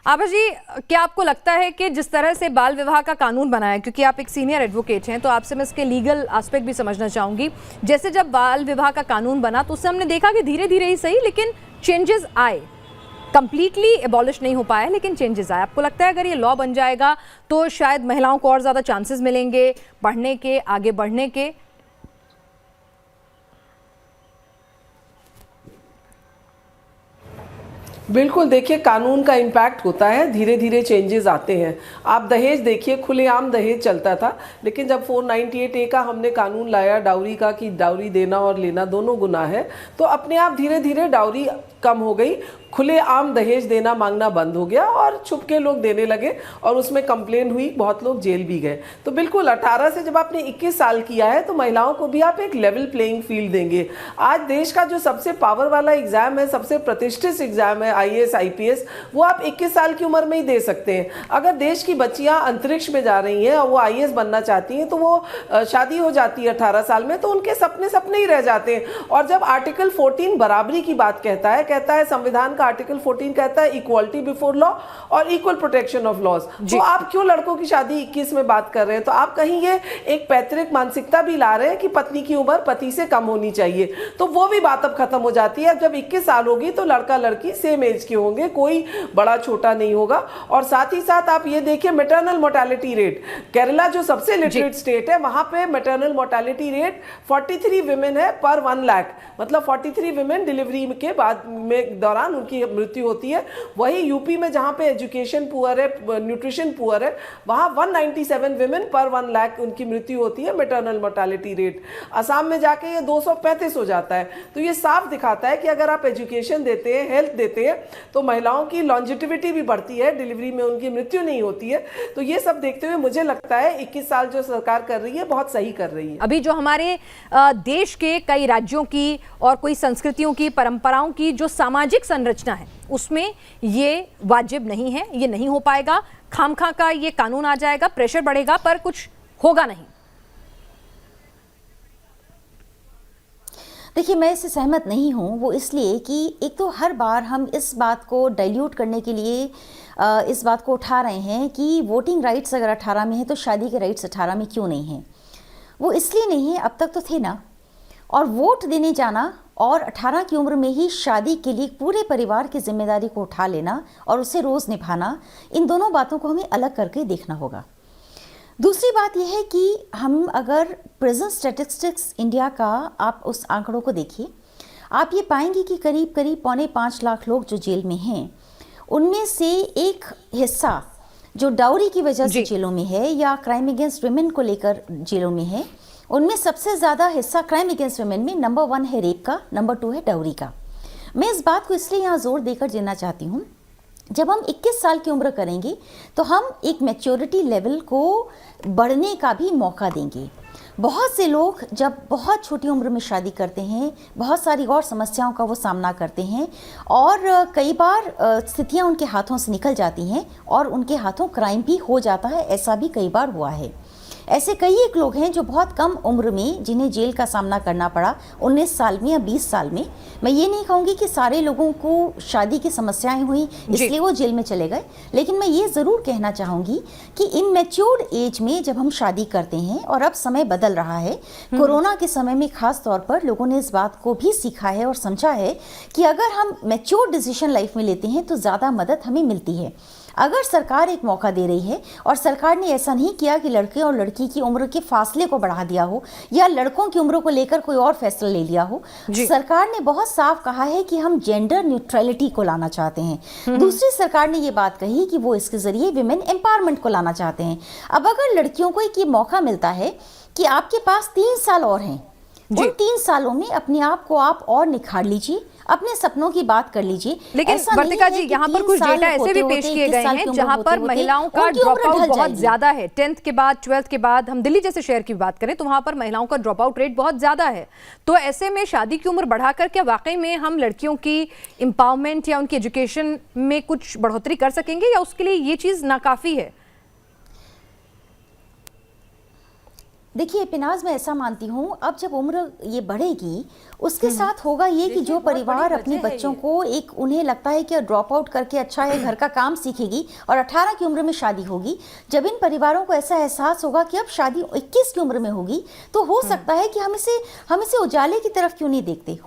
आभा जी, क्या आपको लगता है कि जिस तरह से बाल विवाह का कानून बना है, क्योंकि आप एक सीनियर एडवोकेट हैं, तो आपसे मैं इसके लीगल एस्पेक्ट भी समझना चाहूंगी। जैसे जब बाल विवाह का कानून बना तो उससे हमने देखा कि धीरे धीरे ही सही लेकिन चेंजेस आए, कंप्लीटली एबॉलिश नहीं हो पाया लेकिन चेंजेस आए। आपको लगता है अगर ये लॉ बन जाएगा तो शायद महिलाओं को और ज़्यादा चांसेस मिलेंगे पढ़ने के, आगे बढ़ने के? बिल्कुल, देखिए कानून का इम्पैक्ट होता है, धीरे धीरे चेंजेस आते हैं। आप दहेज देखिए, खुलेआम दहेज चलता था, लेकिन जब 498A का हमने कानून लाया डाउरी का, कि डाउरी देना और लेना दोनों गुनाह है, तो अपने आप धीरे धीरे डाउरी कम हो गई, खुलेआम दहेज देना मांगना बंद हो गया और छुपके लोग देने लगे और उसमें कंप्लेन हुई, बहुत लोग जेल भी गए। तो बिल्कुल 18 से जब आपने 21 साल किया है तो महिलाओं को भी आप एक लेवल प्लेइंग फील्ड देंगे। आज देश का जो सबसे पावर वाला एग्जाम है, सबसे प्रतिष्ठित एग्जाम है IAS IPS, वो आप 21 साल की उम्र में ही दे सकते हैं। अगर देश की बच्चियां अंतरिक्ष में जा रही हैं और वो IAS बनना चाहती हैं तो वो शादी हो जाती है 18 साल में, तो उनके सपने सपने ही रह जाते हैं। और जब आर्टिकल 14 बराबरी की बात कहता है संविधान का आर्टिकल 14 कहता है इक्वालिटी बिफोर लॉ और इक्वल प्रोटेक्शन ऑफ लॉज। तो आप क्यों लड़कों की शादी 21 में बात कर रहे हैं? तो आप कहीं ये एक पैतृक मानसिकता भी ला रहे हैं कि पत्नी की उम्र पति से कम होनी चाहिए, तो वो भी बात अब खत्म हो जाती है। जब 21 साल होगी तो लड़का लड़की सेम एज के होंगे, कोई बड़ा छोटा नहीं होगा। और साथ ही साथ आप ये देखिए मैटरनल मोर्टेलिटी रेट, केरला जो सबसे लिटरेट स्टेट है, वहां पे मैटरनल मोर्टेलिटी रेट 43 विमेन है पर 1 लाख, मतलब 43 विमेन डिलीवरी के बाद में दौरान उनकी मृत्यु होती है। वही यूपी में जहां पे एजुकेशन पुअर है, न्यूट्रिशन पुअर है, वहां 197 विमेन पर 1 लाख उनकी मृत्यु होती है मैटरनल मोर्टेलिटी रेट। असम में जाके ये 235 हो जाता है। तो ये साफ दिखाता है कि अगर आप एजुकेशन देते हैं, हेल्थ देते हैं, तो महिलाओं की लॉन्जिटिविटी भी बढ़ती है, डिलीवरी में उनकी मृत्यु नहीं होती है। तो ये सब देखते हुए मुझे लगता है 21 साल जो सरकार कर रही है बहुत सही कर रही है। अभी जो हमारे देश के कई राज्यों की और कोई संस्कृतियों की, परंपराओं की जो सामाजिक संरचना है उसमें ये वाजिब नहीं है, ये नहीं हो पाएगा। खामखा का ये कानून आ जाएगा, प्रेशर बढ़ेगा पर कुछ होगा नहीं। देखिए, मैं इससे सहमत नहीं हूँ। वो इसलिए कि एक तो हर बार हम इस बात को डाइल्यूट करने के लिए इस बात को उठा रहे हैं कि वोटिंग राइट्स अगर 18 में है तो शादी के राइट्स 18 में क्यों नहीं हैं। वो इसलिए नहीं है, अब तक तो थे ना। और वोट देने जाना और 18 की उम्र में ही शादी के लिए पूरे परिवार की जिम्मेदारी को उठा लेना और उसे रोज़ निभाना, इन दोनों बातों को हमें अलग करके देखना होगा। दूसरी बात यह है कि हम अगर प्रेजेंट स्टैटिस्टिक्स इंडिया का आप उस आंकड़ों को देखिए, आप ये पाएंगे कि करीब करीब 4.25 लाख लोग जो जेल में हैं, उनमें से एक हिस्सा जो डाउरी की वजह से जेलों में है या क्राइम अगेंस्ट वुमेन को लेकर जेलों में है, उनमें सबसे ज़्यादा हिस्सा क्राइम अगेंस्ट वुमेन में नंबर 1 है रेप का, नंबर 2 है डाउरी का। मैं इस बात को इसलिए यहाँ जोर देकर देना चाहती हूँ, जब हम 21 साल की उम्र करेंगे तो हम एक मैच्योरिटी लेवल को बढ़ने का भी मौका देंगे। बहुत से लोग जब बहुत छोटी उम्र में शादी करते हैं, बहुत सारी और समस्याओं का वो सामना करते हैं और कई बार स्थितियाँ उनके हाथों से निकल जाती हैं और उनके हाथों क्राइम भी हो जाता है। ऐसा भी कई बार हुआ है। ऐसे कई एक लोग हैं जो बहुत कम उम्र में जिन्हें जेल का सामना करना पड़ा, 19 साल में या 20 साल में। मैं ये नहीं कहूँगी कि सारे लोगों को शादी की समस्याएं हुई इसलिए वो जेल में चले गए, लेकिन मैं ये ज़रूर कहना चाहूँगी कि इमैच्योर्ड एज में जब हम शादी करते हैं, और अब समय बदल रहा है, कोरोना के समय में खास तौर पर लोगों ने इस बात को भी सीखा है और समझा है कि अगर हम मैच्योर डिसीजन लाइफ में लेते हैं तो ज़्यादा मदद हमें मिलती है। अगर सरकार एक मौका दे रही है और सरकार ने ऐसा नहीं किया कि लड़के और लड़की की उम्र के फासले को बढ़ा दिया हो या लड़कों की उम्र को लेकर कोई और फैसला ले लिया हो, सरकार ने बहुत साफ कहा है कि हम जेंडर न्यूट्रलिटी को लाना चाहते हैं। दूसरी सरकार ने ये बात कही कि वो इसके जरिए विमेन एम्पावरमेंट को लाना चाहते हैं। अब अगर लड़कियों को एक ये मौका मिलता है कि आपके पास 3 साल और हैं, उन 3 सालों में अपने आप को आप और निखार लीजिए, अपने सपनों की बात कर लीजिए। लेकिन वर्तिका जी, यहाँ पर कुछ डेटा ऐसे भी पेश किए गए हैं जहाँ पर महिलाओं का ड्रॉप आउट बहुत ज्यादा है। 10th के बाद, 12th के बाद, हम दिल्ली जैसे शहर की बात करें तो वहां पर महिलाओं का ड्रॉप आउट रेट बहुत ज्यादा है। तो ऐसे में शादी की उम्र बढ़ाकर क्या वाकई में हम लड़कियों की एम्पावरमेंट या उनकी एजुकेशन में कुछ बढ़ोतरी कर सकेंगे, या उसके लिए ये चीज नाकाफी है? देखिए पिनाज, मैं ऐसा मानती हूँ अब जब उम्र ये बढ़ेगी उसके साथ होगा ये कि जो परिवार अपने बच्चों को एक उन्हें लगता है कि ड्रॉप आउट करके अच्छा है घर का काम सीखेगी और 18 की उम्र में शादी होगी, जब इन परिवारों को ऐसा एहसास होगा कि अब शादी 21 की उम्र में होगी तो हो सकता है कि हम इसे उजाले की तरफ क्यों नहीं देखते।